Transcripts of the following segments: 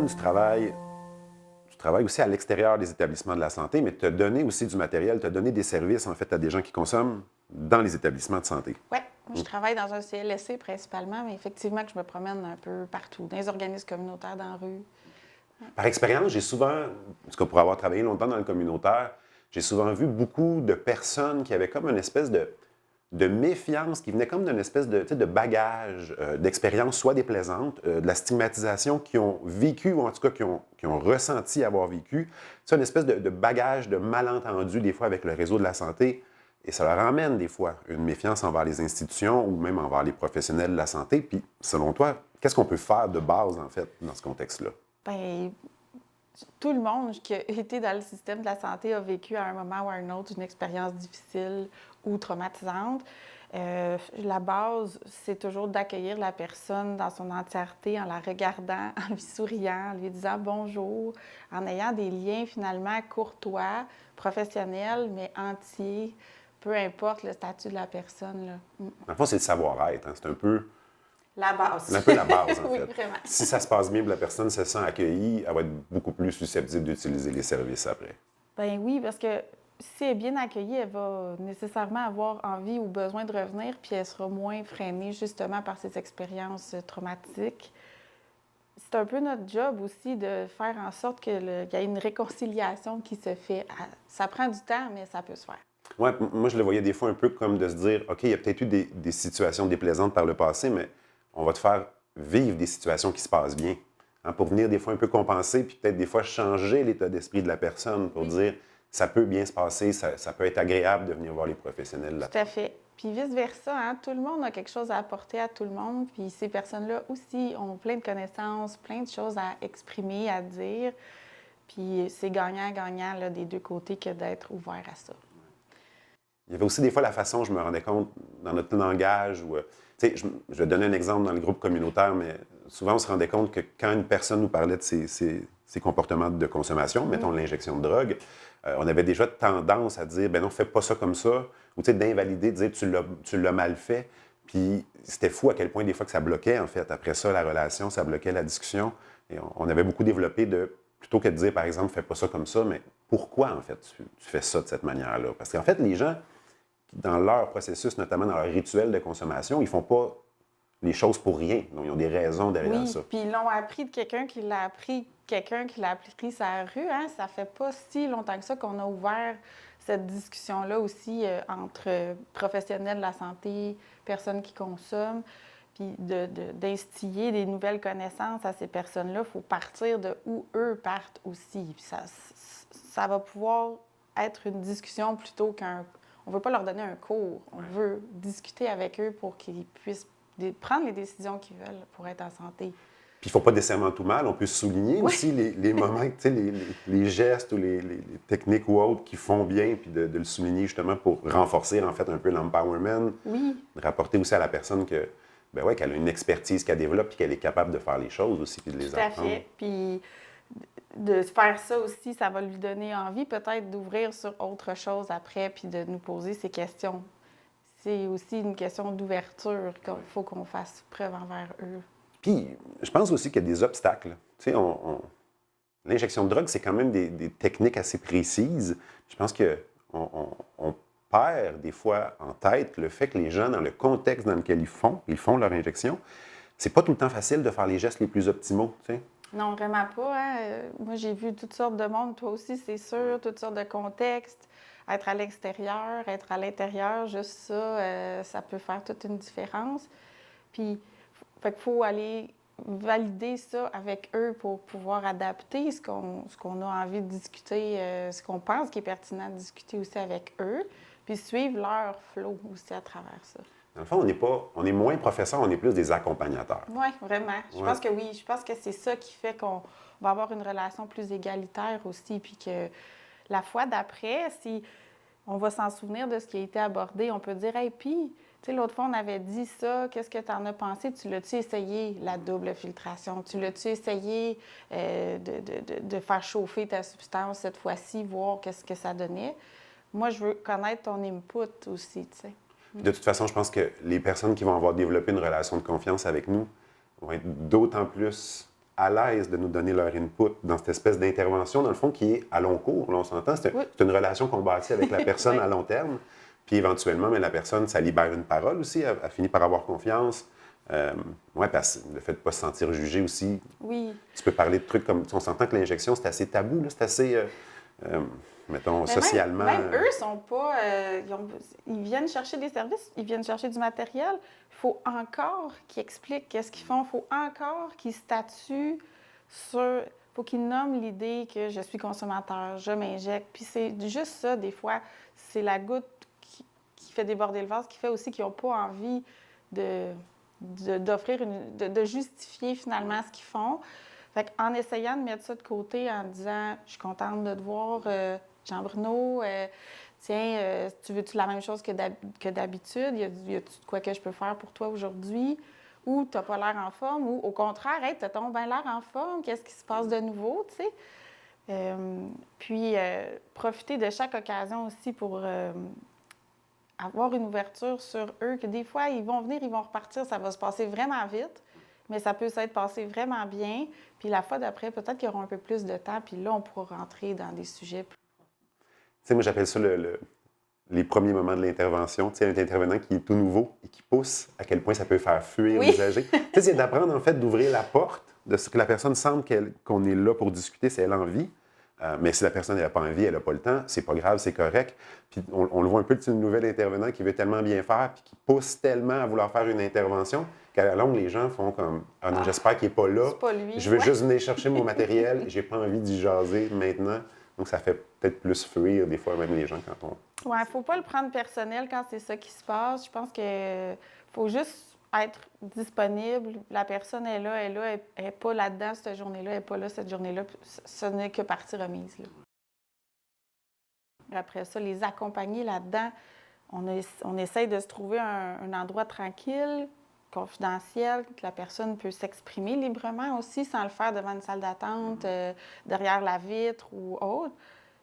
Suzanne, tu travailles aussi à l'extérieur des établissements de la santé, mais tu as donné aussi du matériel, tu as donné des services, en fait, à des gens qui consomment dans les établissements de santé. Oui, je travaille dans un CLSC principalement, mais effectivement que je me promène un peu partout, dans les organismes communautaires, dans la rue. Par expérience, j'ai souvent, en tout cas pour avoir travaillé longtemps dans le communautaire, j'ai souvent vu beaucoup de personnes qui avaient comme une espèce de méfiance, qui venait comme d'une espèce de, tu sais, de bagage, d'expérience, soit déplaisante, de la stigmatisation qu'ils ont vécu, ou en tout cas qui ont ressenti avoir vécu. C'est une espèce de bagage de malentendu, des fois, avec le réseau de la santé. Et ça leur emmène, des fois, une méfiance envers les institutions ou même envers les professionnels de la santé. Puis, selon toi, qu'est-ce qu'on peut faire de base, en fait, dans ce contexte-là? Bien, tout le monde qui a été dans le système de la santé a vécu à un moment ou à un autre une expérience difficile ou traumatisante. La base, c'est toujours d'accueillir la personne dans son entièreté en la regardant, en lui souriant, en lui disant bonjour, en ayant des liens finalement courtois, professionnels, mais entiers, peu importe le statut de la personne. Là. Dans le fond, c'est le savoir-être. Hein? C'est La base. un peu la base, en Oui, fait. vraiment. Si ça se passe bien, la personne se sent accueillie, elle va être beaucoup plus susceptible d'utiliser les services après. Ben oui, parce que si elle est bien accueillie, elle va nécessairement avoir envie ou besoin de revenir, puis elle sera moins freinée justement par ses expériences traumatiques. C'est un peu notre job aussi de faire en sorte qu'il y ait une réconciliation qui se fait. Ça prend du temps, mais ça peut se faire. Ouais, moi, je le voyais des fois un peu comme de se dire, OK, il y a peut-être eu des situations déplaisantes par le passé, mais on va te faire vivre des situations qui se passent bien. Hein, pour venir des fois un peu compenser, puis peut-être des fois changer l'état d'esprit de la personne pour dire, ça peut bien se passer, ça peut être agréable de venir voir les professionnels là. Tout à fait. Puis vice-versa, hein, tout le monde a quelque chose à apporter à tout le monde. Puis ces personnes-là aussi ont plein de connaissances, plein de choses à exprimer, à dire. Puis c'est gagnant-gagnant là, des deux côtés que d'être ouvert à ça. Il y avait aussi des fois la façon, je me rendais compte, dans notre langage, où, tu sais, je vais donner un exemple dans le groupe communautaire, mais souvent on se rendait compte que quand une personne nous parlait de ses comportements de consommation, mettons l'injection de drogue, on avait déjà tendance à dire, ben non, fais pas ça comme ça, ou tu sais, d'invalider, de dire tu l'as mal fait. Puis c'était fou à quel point des fois que ça bloquait, en fait. Après ça, la relation, ça bloquait la discussion. Et on avait beaucoup développé plutôt que de dire, par exemple, fais pas ça comme ça, mais pourquoi, en fait, tu fais ça de cette manière-là? Parce qu'en fait, les gens, dans leur processus, notamment dans leur rituel de consommation, ils ne font pas les choses pour rien. Donc, ils ont des raisons derrière ça. Oui, puis ils l'ont appris de quelqu'un qui l'a appris, quelqu'un qui l'a appris sur la rue. Hein? Ça fait pas si longtemps que ça qu'on a ouvert cette discussion-là aussi entre professionnels de la santé, personnes qui consomment, puis d'instiller des nouvelles connaissances à ces personnes-là. Il faut partir de où eux partent aussi. Puis ça va pouvoir être une discussion plutôt qu'un... On ne veut pas leur donner un cours. On veut discuter avec eux pour qu'ils puissent prendre les décisions qu'ils veulent pour être en santé. Puis il ne faut pas nécessairement tout mal. On peut souligner aussi les moments, tu sais, les gestes ou les techniques ou autres qui font bien, puis de le souligner justement pour renforcer en fait un peu l'empowerment. Oui. De rapporter aussi à la personne que, ben ouais, qu'elle a une expertise qu'elle développe puis qu'elle est capable de faire les choses aussi puis de les apprendre. Tout à fait. Puis de faire ça aussi, ça va lui donner envie peut-être d'ouvrir sur autre chose après puis de nous poser ces questions. C'est aussi une question d'ouverture qu'il faut qu'on fasse preuve envers eux. Puis, je pense aussi qu'il y a des obstacles. Tu sais, l'injection de drogue, c'est quand même des techniques assez précises. Je pense qu'on perd des fois en tête le fait que les gens, dans le contexte dans lequel ils font leur injection, c'est pas tout le temps facile de faire les gestes les plus optimaux, tu sais. Non, vraiment pas. Hein? Moi, j'ai vu toutes sortes de monde, toi aussi, c'est sûr, toutes sortes de contextes. Être à l'extérieur, être à l'intérieur, juste ça, ça peut faire toute une différence. Puis, fait qu'il faut aller valider ça avec eux pour pouvoir adapter ce qu'on a envie de discuter, ce qu'on pense qui est pertinent de discuter aussi avec eux, puis suivre leur flow aussi à travers ça. Dans le fond, on est moins professeurs, on est plus des accompagnateurs. Oui, vraiment. Je pense que oui. Je pense que c'est ça qui fait qu'on va avoir une relation plus égalitaire aussi, puis que la fois d'après, si on va s'en souvenir de ce qui a été abordé, on peut dire, « Hey, puis, tu sais, l'autre fois, on avait dit ça, qu'est-ce que tu en as pensé? Tu l'as-tu essayé, la double filtration? Tu l'as-tu essayé de faire chauffer ta substance cette fois-ci, voir qu'est-ce que ça donnait? » Moi, je veux connaître ton input aussi, tu sais. De toute façon, je pense que les personnes qui vont avoir développé une relation de confiance avec nous vont être d'autant plus à l'aise de nous donner leur input dans cette espèce d'intervention, dans le fond, qui est à long cours. Là, on s'entend, c'est une relation qu'on bâtit avec la personne à long terme. Puis éventuellement, mais la personne, ça libère une parole aussi. Elle finit par avoir confiance. Parce que le fait de ne pas se sentir jugé aussi. Oui. Tu peux parler de trucs comme... On s'entend que l'injection, c'est assez tabou, là, c'est assez... mettons, mais socialement... Même eux sont pas... ils viennent chercher des services, ils viennent chercher du matériel. Il faut encore qu'ils expliquent qu'est-ce qu'ils font. Il faut encore qu'ils statuent sur... Il faut qu'ils nomment l'idée que je suis consommateur, je m'injecte. Puis c'est juste ça, des fois. C'est la goutte qui fait déborder le vase, qui fait aussi qu'ils n'ont pas envie d'offrir de justifier finalement ce qu'ils font. Fait en essayant de mettre ça de côté, en disant « Je suis contente de te voir, Jean-Bruno, tiens, tu veux-tu la même chose que d'habitude? Y a-tu de quoi que je peux faire pour toi aujourd'hui? Ou tu n'as pas l'air en forme? Ou au contraire, hey, tu as ton bien l'air en forme, qu'est-ce qui se passe de nouveau? » tu sais? Puis, profiter de chaque occasion aussi pour avoir une ouverture sur eux, que des fois, ils vont venir, ils vont repartir, ça va se passer vraiment vite, mais ça peut s'être passé vraiment bien. Puis la fois d'après, peut-être qu'ils auront un peu plus de temps, puis là, on pourra rentrer dans des sujets plus... Tu sais, moi, j'appelle ça les premiers moments de l'intervention. Tu sais, un intervenant qui est tout nouveau et qui pousse à quel point ça peut faire fuir l'usager. Tu sais, c'est d'apprendre, en fait, d'ouvrir la porte, de ce que la personne semble qu'on est là pour discuter si elle a envie. Mais si la personne n'a pas envie, elle n'a pas le temps, c'est pas grave, c'est correct. Puis on le voit un peu, le nouvel intervenant qui veut tellement bien faire, puis qui pousse tellement à vouloir faire une intervention, qu'à la longue, les gens font comme « Ah non, j'espère qu'il n'est pas là. C'est pas lui. Je veux juste venir chercher mon matériel, j'ai pas envie d'y jaser maintenant. » Donc, ça fait peut-être plus fuir, des fois, même les gens quand on... Oui, il ne faut pas le prendre personnel quand c'est ça qui se passe. Je pense qu'il faut juste être disponible. La personne est là, elle n'est pas là-dedans cette journée-là, elle n'est pas là cette journée-là. Ce n'est que partie remise. Là. Après ça, les accompagner là-dedans, on essaye de se trouver un endroit tranquille, confidentiel, que la personne peut s'exprimer librement aussi, sans le faire devant une salle d'attente, derrière la vitre ou autre.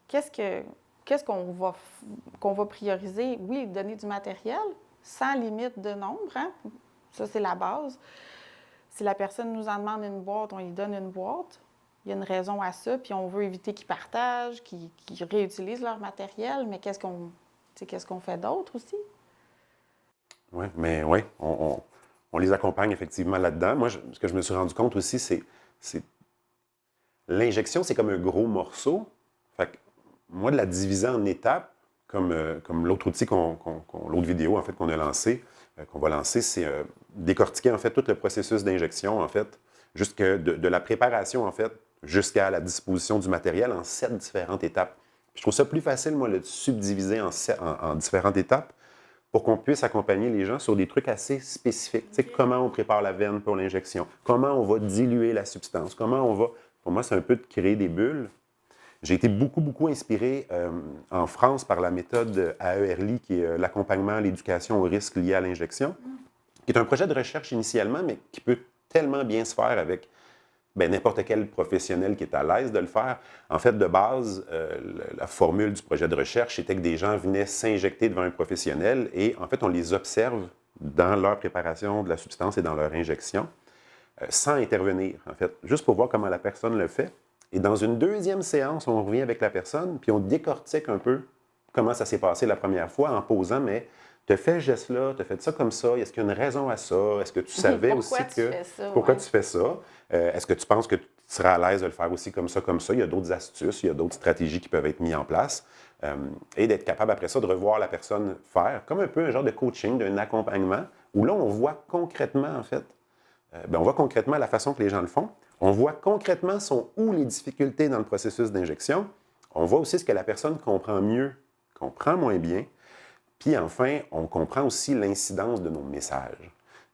Qu'est-ce qu'on va prioriser? Oui, donner du matériel, sans limite de nombre, hein? Ça, c'est la base. Si la personne nous en demande une boîte, on lui donne une boîte. Il y a une raison à ça, puis on veut éviter qu'ils partagent, qu'ils réutilisent leur matériel, mais qu'est-ce qu'on fait d'autre aussi? Oui, mais oui, on les accompagne effectivement là-dedans. Moi, ce que je me suis rendu compte aussi, c'est l'injection, c'est comme un gros morceau. Fait que moi, de la diviser en étapes, comme l'autre outil, l'autre vidéo en fait qu'on a lancé, qu'on va lancer, c'est décortiquer en fait tout le processus d'injection, en fait, de la préparation, en fait, jusqu'à la disposition du matériel en 7 différentes étapes. Puis je trouve ça plus facile, moi, de subdiviser en différentes étapes pour qu'on puisse accompagner les gens sur des trucs assez spécifiques. Okay. Tu sais, comment on prépare la veine pour l'injection, comment on va diluer la substance, comment on va... Pour moi, c'est un peu de créer des bulles. J'ai été beaucoup inspiré en France par la méthode AERLI, qui est l'accompagnement à l'éducation aux risques liés à l'injection, qui est un projet de recherche initialement, mais qui peut tellement bien se faire avec n'importe quel professionnel qui est à l'aise de le faire. En fait, de base, la formule du projet de recherche était que des gens venaient s'injecter devant un professionnel et en fait, on les observe dans leur préparation de la substance et dans leur injection, sans intervenir, en fait, juste pour voir comment la personne le fait. Et dans une deuxième séance, on revient avec la personne, puis on décortique un peu comment ça s'est passé la première fois en posant, mais tu as fait ce geste-là, tu as fait ça comme ça, est-ce qu'il y a une raison à ça? Est-ce que tu savais aussi que... Pourquoi tu fais ça? Est-ce que tu penses que tu seras à l'aise de le faire aussi comme ça, comme ça? Il y a d'autres astuces, il y a d'autres stratégies qui peuvent être mises en place. Et d'être capable après ça de revoir la personne faire, comme un peu un genre de coaching, d'un accompagnement, où là, on voit concrètement, en fait, on voit concrètement la façon que les gens le font. On voit concrètement sont où les difficultés dans le processus d'injection. On voit aussi ce que la personne comprend mieux, comprend moins bien. Puis enfin, on comprend aussi l'incidence de nos messages.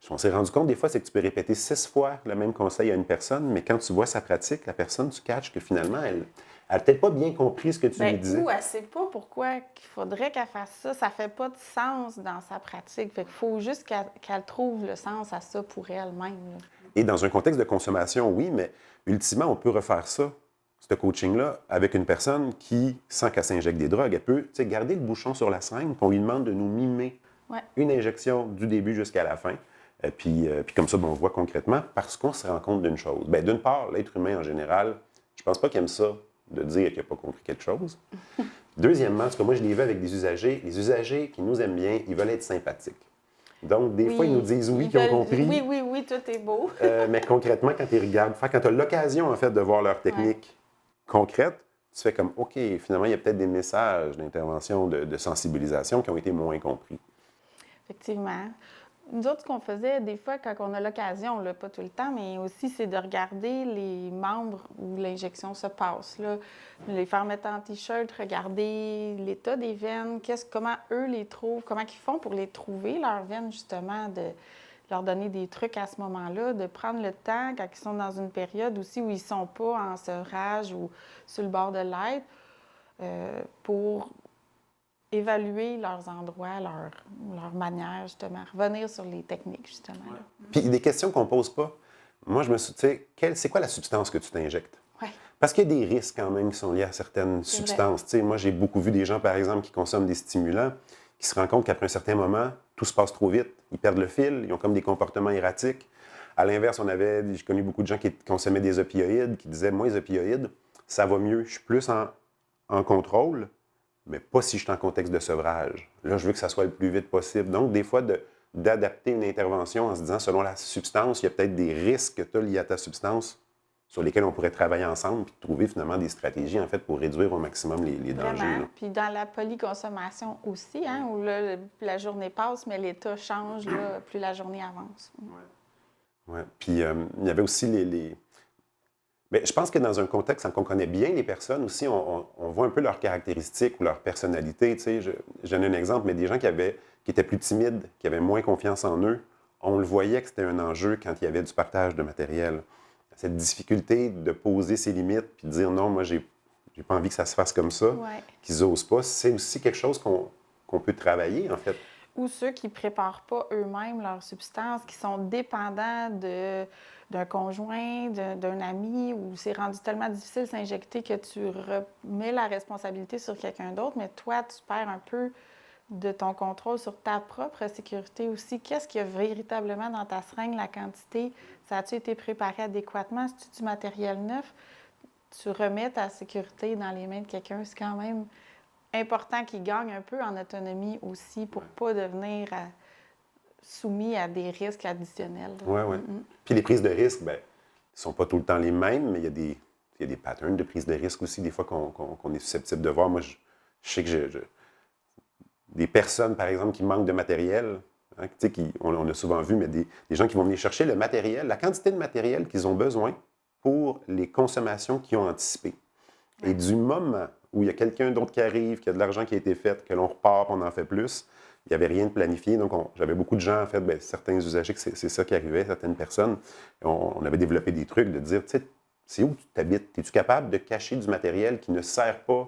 On s'est rendu compte des fois, c'est que tu peux répéter 6 fois le même conseil à une personne, mais quand tu vois sa pratique, la personne, tu catches que finalement, elle n'a peut-être pas bien compris ce que tu lui disais. Ou elle ne sait pas pourquoi il faudrait qu'elle fasse ça. Ça ne fait pas de sens dans sa pratique. Fait qu'il faut juste qu'elle trouve le sens à ça pour elle-même. Là. Et dans un contexte de consommation, oui, mais ultimement, on peut refaire ça, ce coaching-là, avec une personne qui, sans qu'elle s'injecte des drogues, elle peut garder le bouchon sur la seringue, puis on lui demande de nous mimer une injection du début jusqu'à la fin. Puis comme ça, ben, on voit concrètement, parce qu'on se rend compte d'une chose. Bien, d'une part, l'être humain en général, je pense pas qu'il aime ça de dire qu'il n'a pas compris quelque chose. Deuxièmement, parce que moi, je l'ai vu avec des usagers, les usagers qui nous aiment bien, ils veulent être sympathiques. Donc, des fois, ils nous disent oui, qu'ils ont compris. Oui, oui, oui, tout est beau. Mais concrètement, quand ils regardent, quand tu as l'occasion, en fait, de voir leur technique concrète, tu fais comme, OK, finalement, il y a peut-être des messages d'intervention, de sensibilisation qui ont été moins compris. Effectivement. Nous autres, ce qu'on faisait des fois quand on a l'occasion, là, pas tout le temps, mais aussi, c'est de regarder les membres où l'injection se passe. Là. Les faire mettre en T-shirt, regarder l'état des veines, comment eux les trouvent, comment ils font pour les trouver, leurs veines, justement, de leur donner des trucs à ce moment-là, de prendre le temps quand ils sont dans une période aussi où ils ne sont pas en sevrage ou sur le bord de l'être, pour évaluer leurs endroits, leur manière, justement, revenir sur les techniques, justement. Là. Puis des questions qu'on ne pose pas. Moi, je me suis dit, c'est quoi la substance que tu t'injectes? Ouais. Parce qu'il y a des risques quand même qui sont liés à certaines substances. Moi, j'ai beaucoup vu des gens, par exemple, qui consomment des stimulants, qui se rendent compte qu'après un certain moment, tout se passe trop vite. Ils perdent le fil, ils ont comme des comportements erratiques. À l'inverse, j'ai connu beaucoup de gens qui consommaient des opioïdes, qui disaient, moi, les opioïdes, ça va mieux, je suis plus en contrôle, mais pas si je suis en contexte de sevrage. Là, je veux que ça soit le plus vite possible. Donc, des fois, d'adapter une intervention en se disant, selon la substance, il y a peut-être des risques que tu as liés à ta substance sur lesquels on pourrait travailler ensemble et trouver finalement des stratégies, en fait, pour réduire au maximum les dangers. Vraiment. Puis dans la polyconsommation aussi, hein, où là, la journée passe, mais l'état change là, plus la journée avance. Ouais. Puis il y avait aussi mais je pense que dans un contexte, quand on connaît bien les personnes aussi, on voit un peu leurs caractéristiques ou leur personnalité. Tu sais, je donne un exemple, mais des gens qui étaient plus timides, qui avaient moins confiance en eux, on le voyait que c'était un enjeu quand il y avait du partage de matériel. Cette difficulté de poser ses limites puis de dire non, moi, j'ai pas envie que ça se fasse comme ça, qu'ils n'osent pas, c'est aussi quelque chose qu'on peut travailler, en fait. Ou ceux qui ne préparent pas eux-mêmes leur substance, qui sont dépendants d'un conjoint, d'un ami, où c'est rendu tellement difficile de s'injecter que tu remets la responsabilité sur quelqu'un d'autre, mais toi, tu perds un peu de ton contrôle sur ta propre sécurité aussi. Qu'est-ce qu'il y a véritablement dans ta seringue, la quantité? Ça a-tu été préparé adéquatement? C'est-tu du matériel neuf? Tu remets ta sécurité dans les mains de quelqu'un, c'est quand même important qu'il gagne un peu en autonomie aussi pour ne pas devenir soumis à des risques additionnels. Oui, oui. Puis les prises de risques, bien, ne sont pas tout le temps les mêmes, mais il y a des patterns de prise de risque aussi, des fois, qu'on est susceptible de voir. Moi, je sais que des personnes, par exemple, qui manquent de matériel, hein, tu sais, on a souvent vu, mais des gens qui vont venir chercher le matériel, la quantité de matériel qu'ils ont besoin pour les consommations qu'ils ont anticipées. Et du moment où il y a quelqu'un d'autre qui arrive, qu'il y a de l'argent qui a été fait, que l'on repart, on en fait plus, il n'y avait rien de planifié. Donc, j'avais beaucoup de gens, en fait, bien, certains usagers, que c'est ça qui arrivait, certaines personnes. On avait développé des trucs de dire, tu sais, c'est où tu habites? Es-tu capable de cacher du matériel qui ne sert pas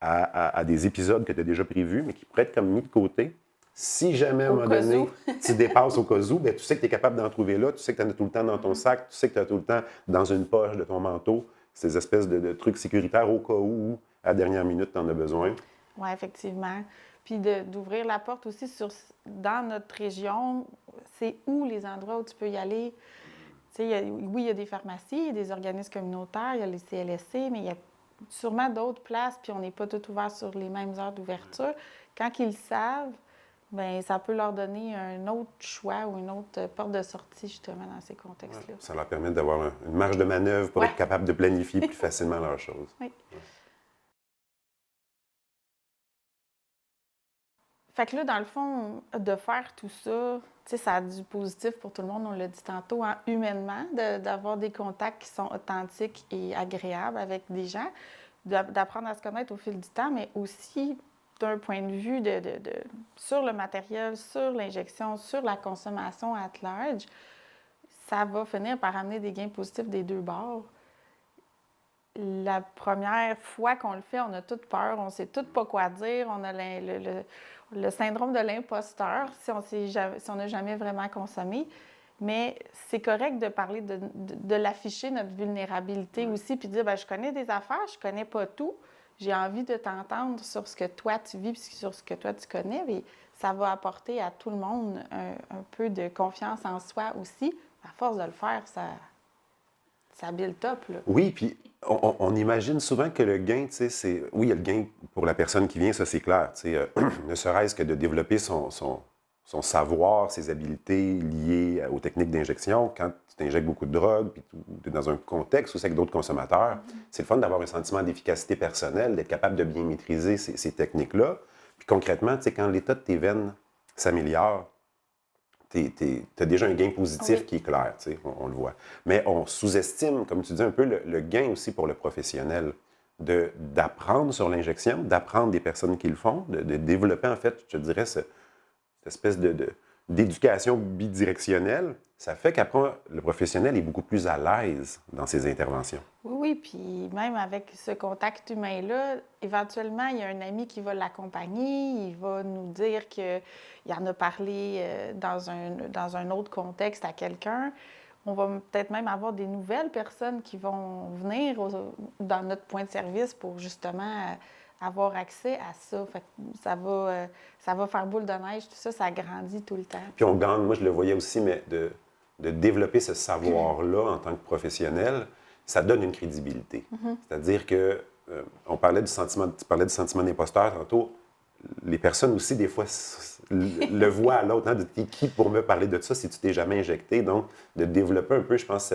à des épisodes que tu as déjà prévus, mais qui pourraient être comme mis de côté? Si jamais, à un moment donné, tu dépasses au cas où, bien, tu sais que tu es capable d'en trouver là, tu sais que tu en as tout le temps dans ton sac, tu sais que tu as tout le temps dans une poche de ton manteau, ces espèces de trucs sécuritaires au cas où, à la dernière minute, tu en as besoin. Oui, effectivement. Puis d'ouvrir la porte aussi dans notre région, c'est où les endroits où tu peux y aller. Tu sais, oui, il y a des pharmacies, il y a des organismes communautaires, il y a les CLSC, mais il y a sûrement d'autres places, puis on n'est pas tout ouvert sur les mêmes heures d'ouverture. Quand ils le savent, bien, ça peut leur donner un autre choix ou une autre porte de sortie, justement, dans ces contextes-là. Ça leur permet d'avoir une marge de manœuvre pour être capable de planifier plus facilement leurs choses. Oui. Fait que là, dans le fond, de faire tout ça, tu sais, ça a du positif pour tout le monde, on l'a dit tantôt, hein, humainement, d'avoir des contacts qui sont authentiques et agréables avec des gens, d'apprendre à se connaître au fil du temps, mais aussi d'un point de vue sur le matériel, sur l'injection, sur la consommation at large, ça va finir par amener des gains positifs des deux bords. La première fois qu'on le fait, on a toute peur, on ne sait tout pas quoi dire, on a le syndrome de l'imposteur si on n'a jamais vraiment consommé. Mais c'est correct de parler, de l'afficher, notre vulnérabilité aussi, puis de dire, bien, je connais des affaires, je connais pas tout, j'ai envie de t'entendre sur ce que toi tu vis, puis sur ce que toi tu connais, mais ça va apporter à tout le monde un peu de confiance en soi aussi. À force de le faire, ça build up, là. Oui, puis on imagine souvent que le gain, tu sais, c'est... Oui, il y a le gain pour la personne qui vient, ça c'est clair. Tu sais, ne serait-ce que de développer son savoir, ses habiletés liées aux techniques d'injection. Quand tu t'injectes beaucoup de drogue, puis tu es dans un contexte où c'est avec d'autres consommateurs, c'est le fun d'avoir un sentiment d'efficacité personnelle, d'être capable de bien maîtriser ces techniques-là. Puis concrètement, tu sais, quand l'état de tes veines s'améliore, tu as déjà un gain positif qui est clair, tu sais, on le voit. Mais on sous-estime, comme tu dis, un peu le gain aussi pour le professionnel d'apprendre sur l'injection, d'apprendre des personnes qui le font, de développer, en fait, je dirais, cette espèce d'éducation bidirectionnelle. Ça fait qu'après, le professionnel est beaucoup plus à l'aise dans ses interventions. Oui, oui, puis même avec ce contact humain-là, éventuellement, il y a un ami qui va l'accompagner, il va nous dire qu'il en a parlé dans un autre contexte à quelqu'un. On va peut-être même avoir des nouvelles personnes qui vont venir dans notre point de service pour justement avoir accès à ça. Fait que ça va faire boule de neige, tout ça, ça grandit tout le temps. Puis on gagne, moi je le voyais aussi, mais de développer ce savoir-là en tant que professionnel, ça donne une crédibilité. C'est-à-dire que, on parlait du sentiment, tu parlais du sentiment d'imposteur tantôt, les personnes aussi, des fois, le voient à l'autre. Hein, de t'es qui pour me parler de ça si tu t'es jamais injecté? Donc, de développer un peu, je pense,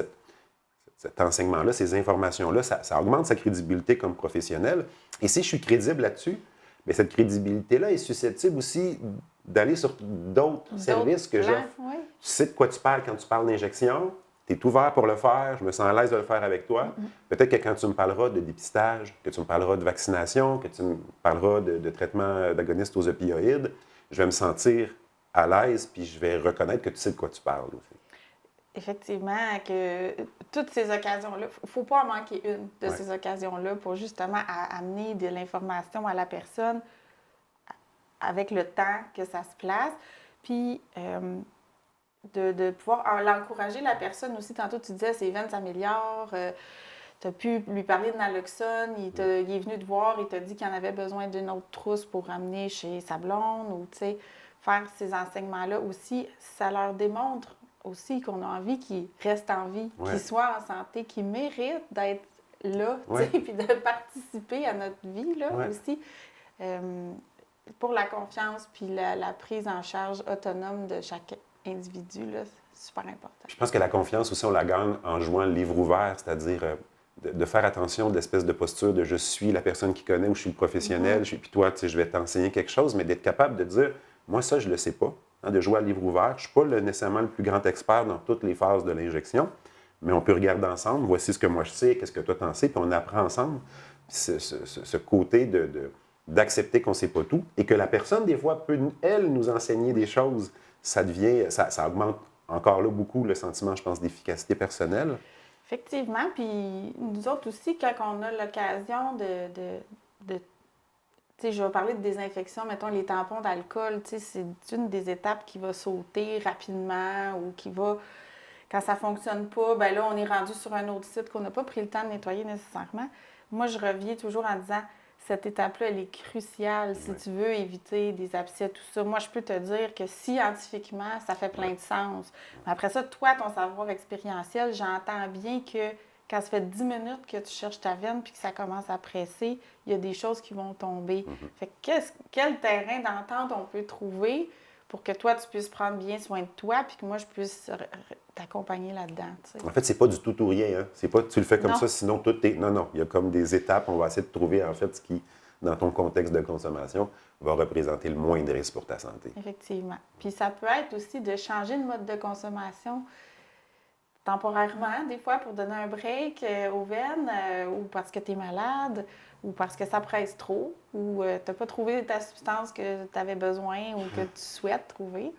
cet enseignement-là, ces informations-là, ça augmente sa crédibilité comme professionnel. Et si je suis crédible là-dessus, bien, cette crédibilité-là est susceptible aussi d'aller sur d'autres services que j'offre. Oui. Tu sais de quoi tu parles quand tu parles d'injection, tu es ouvert pour le faire, je me sens à l'aise de le faire avec toi. Peut-être que quand tu me parleras de dépistage, que tu me parleras de vaccination, que tu me parleras de traitement d'agoniste aux opioïdes, je vais me sentir à l'aise puis je vais reconnaître que tu sais de quoi tu parles aussi. Effectivement, que toutes ces occasions-là, il ne faut pas en manquer une de ces occasions-là pour justement amener de l'information à la personne avec le temps que ça se place. Puis, de pouvoir l'encourager, la personne aussi. Tantôt, tu disais, ses veines s'améliorent. Tu as pu lui parler de naloxone. Il est venu te voir, il t'a dit qu'il en avait besoin d'une autre trousse pour ramener chez sa blonde. Ou, tu sais, faire ces enseignements-là aussi, ça leur démontre aussi qu'on a envie qu'ils restent en vie, qu'ils soient en santé, qu'ils méritent d'être là, tu sais, puis de participer à notre vie, là, aussi. Pour la confiance puis la prise en charge autonome de chaque individu, là, c'est super important. Je pense que la confiance aussi, on la gagne en jouant le livre ouvert, c'est-à-dire de faire attention d'espèce de posture de je suis la personne qui connaît ou je suis le professionnel, puis toi, tu sais, je vais t'enseigner quelque chose, mais d'être capable de dire, moi, ça, je ne le sais pas, hein, de jouer à livre ouvert. Je ne suis pas nécessairement le plus grand expert dans toutes les phases de l'injection, mais on peut regarder ensemble, voici ce que moi je sais, qu'est-ce que toi t'en sais, puis on apprend ensemble. Ce côté d'accepter qu'on ne sait pas tout et que la personne, des fois, peut, elle, nous enseigner des choses, ça augmente encore là beaucoup le sentiment, je pense, d'efficacité personnelle. Effectivement, puis nous autres aussi, quand on a l'occasion tu sais, je vais parler de désinfection, mettons les tampons d'alcool, tu sais, c'est une des étapes qui va sauter rapidement ou qui va, quand ça ne fonctionne pas, bien là, on est rendu sur un autre site qu'on n'a pas pris le temps de nettoyer nécessairement. Moi, je reviens toujours en disant, cette étape-là, elle est cruciale si tu veux éviter des abcès, tout ça. Moi, je peux te dire que scientifiquement, ça fait plein de sens. Mais après ça, toi, ton savoir expérientiel, j'entends bien que quand ça fait 10 minutes que tu cherches ta veine puis que ça commence à presser, il y a des choses qui vont tomber. Fait que quel terrain d'entente on peut trouver pour que toi, tu puisses prendre bien soin de toi puis que moi, je puisse t'accompagner là-dedans, tu sais. En fait, c'est pas du tout ou rien. Hein? C'est pas tu le fais comme ça, sinon tout est... Non, non. Il y a comme des étapes. On va essayer de trouver, en fait, ce qui, dans ton contexte de consommation, va représenter le moins de risque pour ta santé. Effectivement. Puis ça peut être aussi de changer de mode de consommation temporairement, des fois, pour donner un break aux veines ou parce que tu es malade ou parce que ça presse trop ou tu n'as pas trouvé ta substance que tu avais besoin ou que tu souhaites trouver.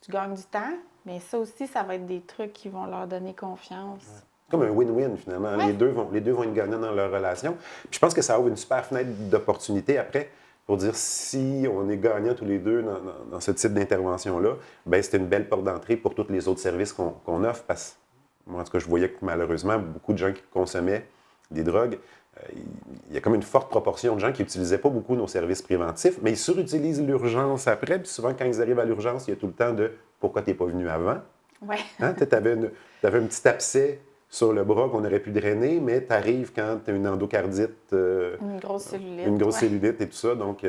Tu gagnes du temps, mais ça aussi, ça va être des trucs qui vont leur donner confiance. Comme un win-win, finalement. Les deux vont être gagnants dans leur relation. Puis je pense que ça ouvre une super fenêtre d'opportunité après pour dire si on est gagnants tous les deux dans ce type d'intervention-là, bien, c'est une belle porte d'entrée pour tous les autres services qu'on offre parce que moi, en tout cas, je voyais que malheureusement, beaucoup de gens qui consommaient des drogues il y a comme une forte proportion de gens qui n'utilisaient pas beaucoup nos services préventifs, mais ils surutilisent l'urgence après. Puis souvent, quand ils arrivent à l'urgence, il y a tout le temps de « pourquoi tu n'es pas venu avant? » Ouais. Hein? Tu avais un petit abcès sur le bras qu'on aurait pu drainer, mais tu arrives quand tu as une endocardite, Une grosse cellulite. une grosse ouais. cellulite et tout ça. Donc,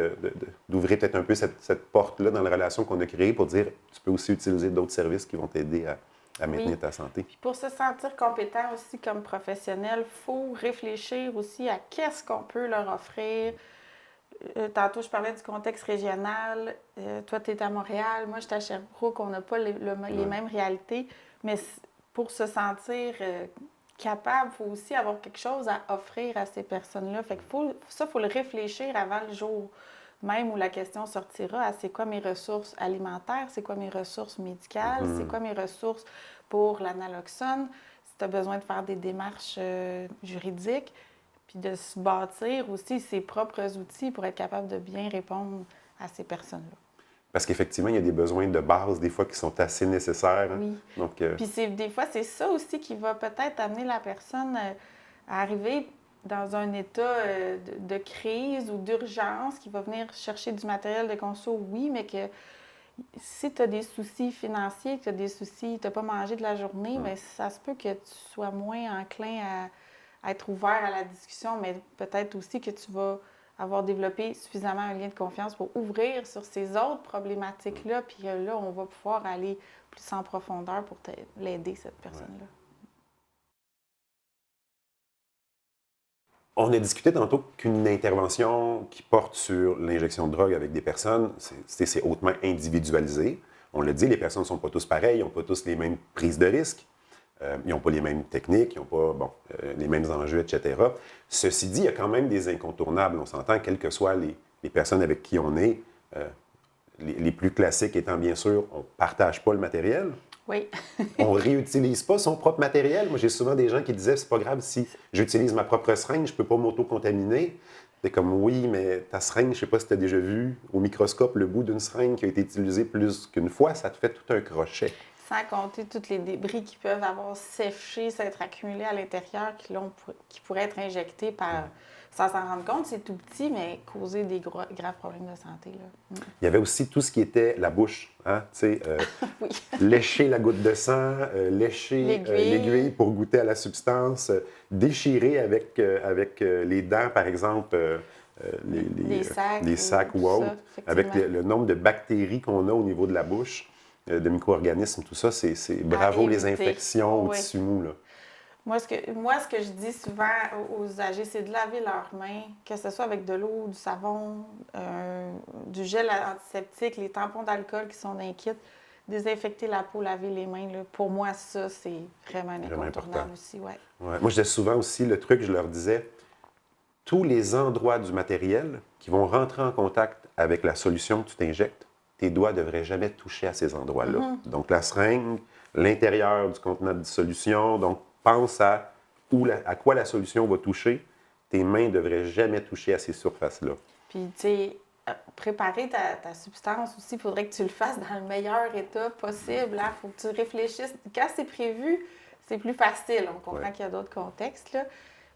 d'ouvrir peut-être un peu cette porte-là dans la relation qu'on a créée pour dire tu peux aussi utiliser d'autres services qui vont t'aider à maintenir Oui. ta santé. Puis pour se sentir compétent aussi comme professionnel, il faut réfléchir aussi à qu'est-ce qu'on peut leur offrir. Tantôt, je parlais du contexte régional. Toi, tu es à Montréal, moi, je suis à Sherbrooke. On n'a pas les mêmes réalités. Mais pour se sentir capable, il faut aussi avoir quelque chose à offrir à ces personnes-là. Fait que il faut le réfléchir avant le jour même où la question sortira à c'est quoi mes ressources alimentaires, c'est quoi mes ressources médicales, c'est quoi mes ressources pour la naloxone, si tu as besoin de faire des démarches juridiques, puis de se bâtir aussi ses propres outils pour être capable de bien répondre à ces personnes-là. Parce qu'effectivement, il y a des besoins de base, des fois, qui sont assez nécessaires. Hein? Oui. Donc, Puis des fois, c'est ça aussi qui va peut-être amener la personne à arriver dans un état de crise ou d'urgence, qui va venir chercher du matériel de conso, oui, mais que si tu as des soucis financiers, que tu as des soucis, tu n'as pas mangé de la journée, bien, ça se peut que tu sois moins enclin à être ouvert à la discussion, mais peut-être aussi que tu vas avoir développé suffisamment un lien de confiance pour ouvrir sur ces autres problématiques-là, puis là, on va pouvoir aller plus en profondeur pour l'aider, cette personne-là. On a discuté tantôt qu'une intervention qui porte sur l'injection de drogue avec des personnes, c'est hautement individualisé. On l'a dit, les personnes ne sont pas tous pareilles, ils n'ont pas tous les mêmes prises de risques, ils n'ont pas les mêmes techniques, ils n'ont pas les mêmes enjeux, etc. Ceci dit, il y a quand même des incontournables. On s'entend, quelles que soient les personnes avec qui on est, les plus classiques étant bien sûr, on ne partage pas le matériel. Oui. On ne réutilise pas son propre matériel. Moi, j'ai souvent des gens qui disaient c'est pas grave si j'utilise ma propre seringue, je ne peux pas m'auto-contaminer. C'est comme oui, mais ta seringue, je ne sais pas si tu as déjà vu au microscope le bout d'une seringue qui a été utilisée plus qu'une fois, ça te fait tout un crochet. Sans compter tous les débris qui peuvent avoir séché, s'être accumulés à l'intérieur, qui pourraient être injectés par, sans s'en rendre compte, c'est tout petit, mais causer des graves problèmes de santé. Là. Il y avait aussi tout ce qui était la bouche. Hein? Oui. Lécher la goutte de sang, lécher l'aiguille pour goûter à la substance, déchirer avec les dents, par exemple, les sacs ou autres, avec le nombre de bactéries qu'on a au niveau de la bouche, de micro-organismes, tout ça, c'est bravo les infections au tissu mou. Là. Moi, ce que je dis souvent aux âgés, c'est de laver leurs mains, que ce soit avec de l'eau, du savon, du gel antiseptique, les tampons d'alcool qui sont dans les kits, désinfecter la peau, laver les mains. Là. Pour moi, ça, c'est vraiment un incontournable aussi. Ouais. Ouais. Moi, je disais souvent aussi, le truc, je leur disais, tous les endroits du matériel qui vont rentrer en contact avec la solution que tu t'injectes, tes doigts ne devraient jamais toucher à ces endroits-là. Donc, la seringue, l'intérieur du contenant de dissolution, donc pense à quoi la solution va toucher. Tes mains ne devraient jamais toucher à ces surfaces-là. Puis, tu sais, préparer ta substance aussi, il faudrait que tu le fasses dans le meilleur état possible. Il faut que tu réfléchisses. Quand c'est prévu, c'est plus facile. On comprend qu'il y a d'autres contextes. Là.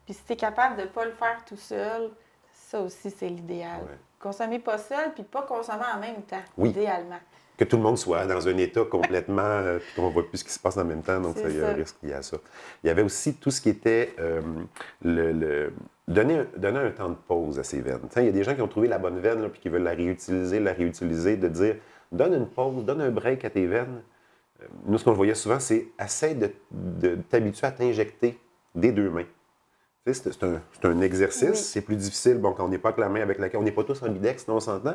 Puis si tu es capable de ne pas le faire tout seul, ça aussi, c'est l'idéal. Ouais. Consommer pas seul, puis pas consommer en même temps, idéalement. Que tout le monde soit dans un état complètement, puis qu'on ne voit plus ce qui se passe en même temps, donc il y a un risque lié à ça. Il y avait aussi tout ce qui était donner un temps de pause à ces veines. Il y a des gens qui ont trouvé la bonne veine, là, puis qui veulent la réutiliser, de dire, donne une pause, donne un break à tes veines. Nous, ce qu'on voyait souvent, c'est essaie de t'habituer à t'injecter des deux mains. C'est un exercice, c'est plus difficile quand on n'est pas avec la main avec laquelle on n'est pas tous ambidextres, on s'entend.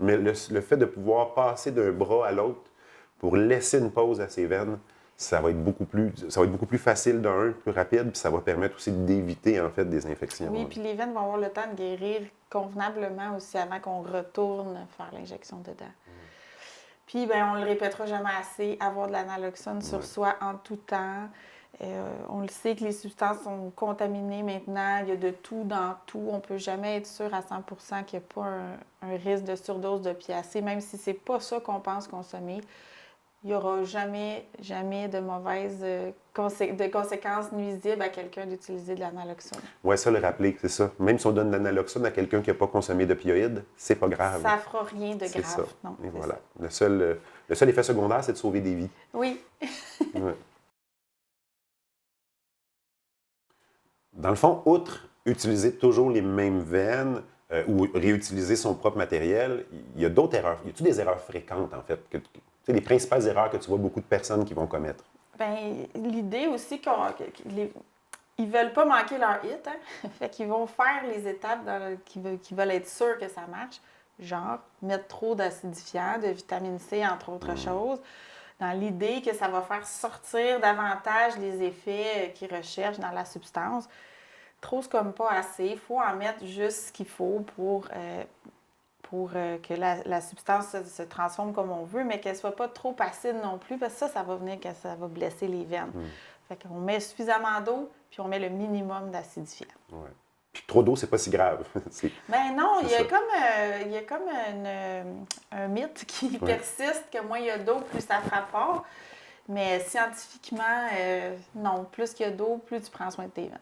Mais le fait de pouvoir passer d'un bras à l'autre pour laisser une pause à ses veines, ça va être beaucoup plus facile plus rapide, puis ça va permettre aussi d'éviter en fait des infections. Oui, puis les veines vont avoir le temps de guérir convenablement aussi avant qu'on retourne faire l'injection dedans. Puis, bien, on ne le répétera jamais assez, avoir de la naloxone sur soi en tout temps. On le sait que les substances sont contaminées maintenant. Il y a de tout dans tout. On ne peut jamais être sûr à 100% qu'il n'y a pas un risque de surdose d'opiacés, même si ce n'est pas ça qu'on pense consommer. il n'y aura jamais de mauvaises de conséquences nuisibles à quelqu'un d'utiliser de l'analoxone. Oui, ça, le rappeler, c'est ça. Même si on donne de l'analoxone à quelqu'un qui n'a pas consommé d'opioïdes, c'est pas grave. Ça ne fera rien de C'est ça. grave. Non, Et c'est voilà. ça. Le seul effet secondaire, c'est de sauver des vies. Oui. Ouais. Dans le fond, outre utiliser toujours les mêmes veines ou réutiliser son propre matériel, il y a d'autres erreurs. Y a-t-il des erreurs fréquentes, en fait? Les principales erreurs que tu vois beaucoup de personnes qui vont commettre? Bien, l'idée aussi ils ne veulent pas manquer leur hit, hein? Fait qu'ils vont faire les étapes qui veulent être sûrs que ça marche, genre mettre trop d'acidifiants, de vitamine C, entre autres choses, dans l'idée que ça va faire sortir davantage les effets qu'ils recherchent dans la substance. Trop, c'est comme pas assez. Il faut en mettre juste ce qu'il faut pour que la substance se transforme comme on veut, mais qu'elle ne soit pas trop acide non plus, parce que ça va venir que ça va blesser les veines. Fait qu'on met suffisamment d'eau, puis on met le minimum d'acidifiant. Ouais. Puis trop d'eau, c'est pas si grave. Ben non, il y a ça. comme un mythe qui persiste que moins il y a d'eau, plus ça frappe fort. Mais scientifiquement, non. Plus qu'il y a d'eau, plus tu prends soin de tes veines.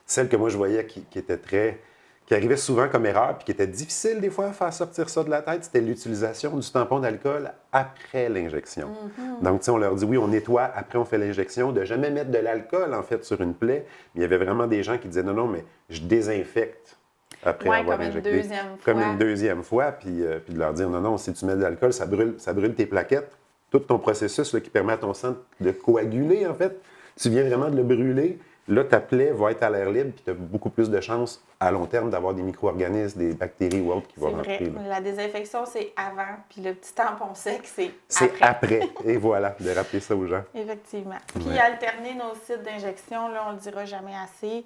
Celle que moi je voyais qui arrivait souvent comme erreur, puis qui était difficile des fois à faire sortir ça de la tête, c'était l'utilisation du tampon d'alcool après l'injection. Donc, tu sais, on leur dit, oui, on nettoie, après on fait l'injection, de jamais mettre de l'alcool, en fait, sur une plaie. Mais il y avait vraiment des gens qui disaient, non, non, mais je désinfecte après avoir comme injecté. une deuxième fois. Comme une deuxième fois, puis de leur dire, non, non, si tu mets de l'alcool, ça brûle tes plaquettes. Tout ton processus là, qui permet à ton sang de coaguler, en fait, tu viens vraiment de le brûler. Là, ta plaie va être à l'air libre, puis tu as beaucoup plus de chances à long terme d'avoir des micro-organismes, des bactéries ou autres qui vont rentrer. C'est vrai. La désinfection, c'est avant, puis le petit tampon sec, c'est après. Et voilà, de rappeler ça aux gens. Effectivement. Puis alterner nos sites d'injection, là, on le dira jamais assez.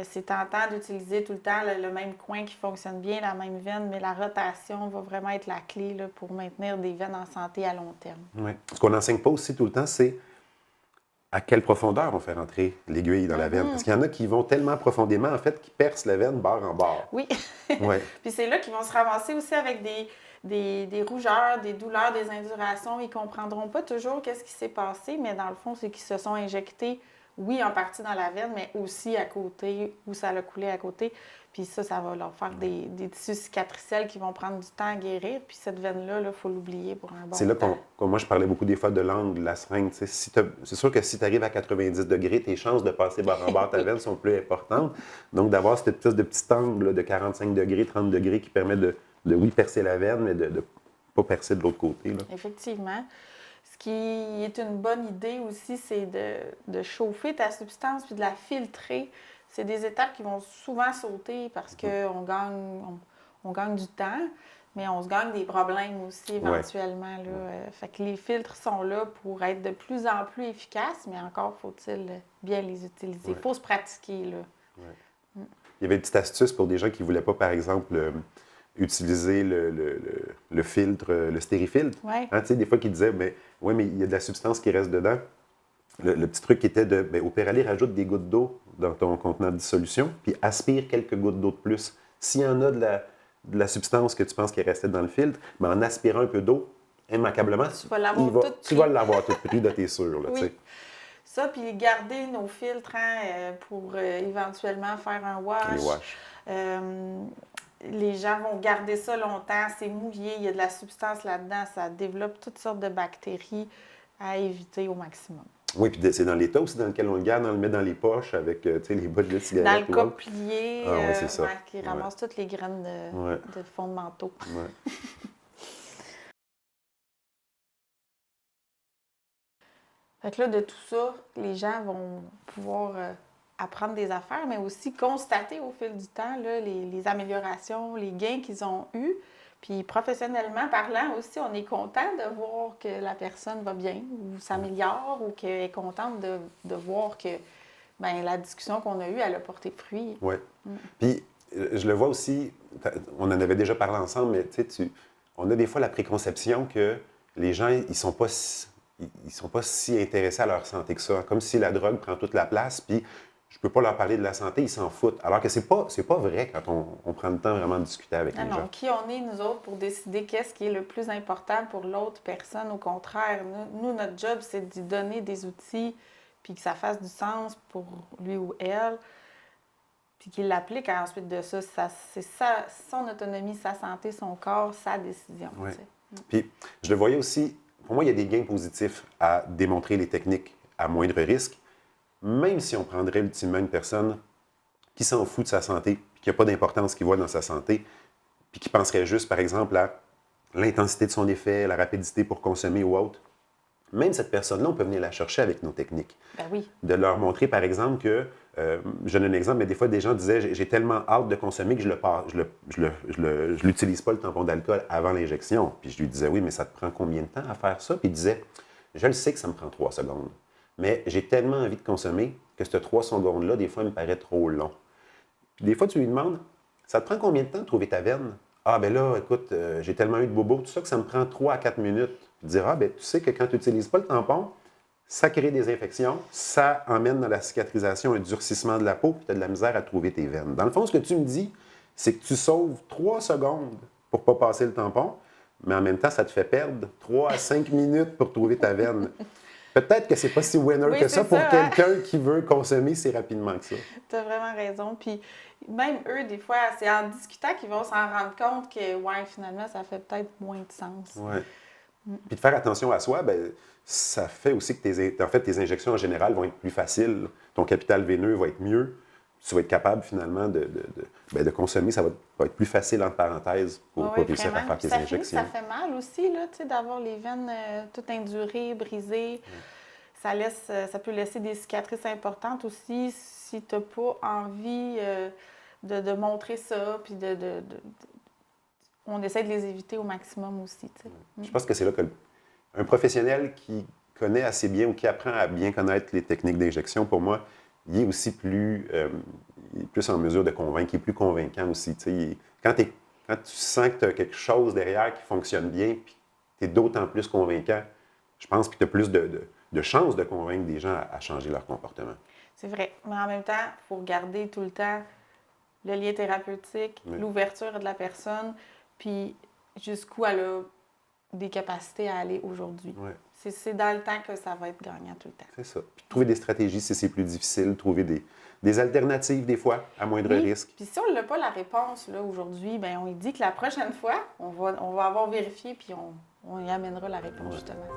C'est tentant d'utiliser tout le temps le même coin qui fonctionne bien, la même veine, mais la rotation va vraiment être la clé là, pour maintenir des veines en santé à long terme. Oui. Ce qu'on n'enseigne pas aussi tout le temps, c'est à quelle profondeur on fait rentrer l'aiguille dans la veine. Parce qu'il y en a qui vont tellement profondément, en fait, qu'ils percent la veine bord en bord. Oui. Ouais. Puis c'est là qu'ils vont se ramasser aussi avec des rougeurs, des douleurs, des indurations. Ils ne comprendront pas toujours qu'est-ce qui s'est passé, mais dans le fond, c'est qu'ils se sont injectés, oui, en partie dans la veine, mais aussi à côté, où ça a coulé à côté. Puis ça va leur faire des tissus cicatriciels qui vont prendre du temps à guérir. Puis cette veine-là, il faut l'oublier pour un bon temps. C'est là qu'on moi, je parlais beaucoup des fois de l'angle, de la seringue. C'est sûr que si tu arrives à 90 degrés, tes chances de passer bord en bord ta veine sont plus importantes. Donc, d'avoir cette espèce de petit angle là, de 45 degrés, 30 degrés qui permet de oui, percer la veine, mais de ne pas percer de l'autre côté. Là. Effectivement. Ce qui est une bonne idée aussi, c'est de chauffer ta substance puis de la filtrer. C'est des étapes qui vont souvent sauter parce qu'on gagne du temps, mais on se gagne des problèmes aussi éventuellement. Là. Fait que les filtres sont là pour être de plus en plus efficaces, mais encore faut-il bien les utiliser. Il faut se pratiquer. Là. Il y avait une petite astuce pour des gens qui ne voulaient pas, par exemple, utiliser le filtre, le stérifiltre. Ouais. Hein, tu sais, des fois, qui disaient, mais il y a de la substance qui reste dedans. Le petit truc qui était au pire aller, rajoute des gouttes d'eau dans ton contenant de dissolution, puis aspire quelques gouttes d'eau de plus. S'il y en a de la substance que tu penses qui est restée dans le filtre, mais en aspirant un peu d'eau, immanquablement, tu vas l'avoir tout pris, là, t'es sûr. Là, oui. Ça, puis garder nos filtres pour éventuellement faire un wash. Les wash. Les gens vont garder ça longtemps, c'est mouillé, il y a de la substance là-dedans, ça développe toutes sortes de bactéries à éviter au maximum. Oui, puis c'est dans l'état aussi dans lequel on le garde, on le met dans les poches avec les bottes de cigarettes. Dans le cope plié, c'est ça. qui ramasse toutes les graines de fond de manteau. Ouais. Fait que là, de tout ça, les gens vont pouvoir apprendre des affaires, mais aussi constater au fil du temps là, les améliorations, les gains qu'ils ont eus. Puis professionnellement parlant aussi, on est content de voir que la personne va bien ou s'améliore ou qu'elle est contente de voir que la discussion qu'on a eue, elle a porté fruit. Oui. Puis je le vois aussi, on en avait déjà parlé ensemble, mais on a des fois la préconception que les gens, ils sont pas si intéressés à leur santé que ça. Comme si la drogue prend toute la place. Puis je peux pas leur parler de la santé, ils s'en foutent. Alors que c'est pas vrai quand on prend le temps vraiment de discuter avec les gens. Qui on est, nous autres, pour décider qu'est-ce qui est le plus important pour l'autre personne. Au contraire, nous, notre job, c'est d'y donner des outils, puis que ça fasse du sens pour lui ou elle, puis qu'il l'applique ensuite de ça. C'est ça, son autonomie, sa santé, son corps, sa décision. Ouais. Puis, je le voyais aussi, pour moi, il y a des gains positifs à démontrer les techniques à moindre risque, même si on prendrait ultimement une personne qui s'en fout de sa santé, puis qui n'a pas d'importance qu'il voit dans sa santé, puis qui penserait juste, par exemple, à l'intensité de son effet, la rapidité pour consommer ou autre. Même cette personne-là, on peut venir la chercher avec nos techniques. Ben oui. De leur montrer, par exemple, que, je donne un exemple, mais des fois, des gens disaient, j'ai tellement hâte de consommer que je l'utilise pas, le tampon d'alcool, avant l'injection. Puis je lui disais, oui, mais ça te prend combien de temps à faire ça? Puis il disait, je le sais que ça me prend 3 secondes, mais j'ai tellement envie de consommer que ces 3 secondes-là, des fois, me paraît trop long. Puis des fois, tu lui demandes, ça te prend combien de temps de trouver ta veine? Ah, ben là, écoute, j'ai tellement eu de bobo, tout ça, que ça me prend 3 à 4 minutes. Puis dire, ah, ben tu sais que quand tu n'utilises pas le tampon, ça crée des infections, ça emmène dans la cicatrisation un durcissement de la peau, puis tu as de la misère à trouver tes veines. Dans le fond, ce que tu me dis, c'est que tu sauves 3 secondes pour ne pas passer le tampon, mais en même temps, ça te fait perdre 3 à 5 minutes pour trouver ta veine. Peut-être que c'est pas si winner que ça pour quelqu'un qui veut consommer si rapidement que ça. Tu as vraiment raison. Puis même eux, des fois, c'est en discutant qu'ils vont s'en rendre compte que, ouais, finalement, ça fait peut-être moins de sens. Oui. Puis de faire attention à soi, ben, ça fait aussi que tes injections en général vont être plus faciles. Ton capital veineux va être mieux. Tu vas être capable finalement de consommer. Ça va être plus facile, entre parenthèses, pour réussir à faire tes injections. Ça fait mal aussi là, d'avoir les veines toutes indurées, brisées. Ça peut laisser des cicatrices importantes aussi si tu n'as pas envie de montrer ça. Puis on essaie de les éviter au maximum aussi. Je pense que c'est là qu'un professionnel qui connaît assez bien ou qui apprend à bien connaître les techniques d'injection, pour moi, il est aussi plus en mesure de convaincre, il est plus convaincant aussi. Quand tu sens que tu as quelque chose derrière qui fonctionne bien, puis tu es d'autant plus convaincant, je pense que tu as plus de chances de convaincre des gens à changer leur comportement. C'est vrai, mais en même temps, il faut regarder tout le temps le lien thérapeutique, l'ouverture de la personne, puis jusqu'où elle a des capacités à aller aujourd'hui. Ouais. C'est dans le temps que ça va être gagnant tout le temps. C'est ça. Puis trouver des stratégies si c'est plus difficile, trouver des alternatives des fois à moindre risque. Puis si on n'a pas la réponse là, aujourd'hui, bien, on lui dit que la prochaine fois, on va avoir vérifié puis on y amènera la réponse justement.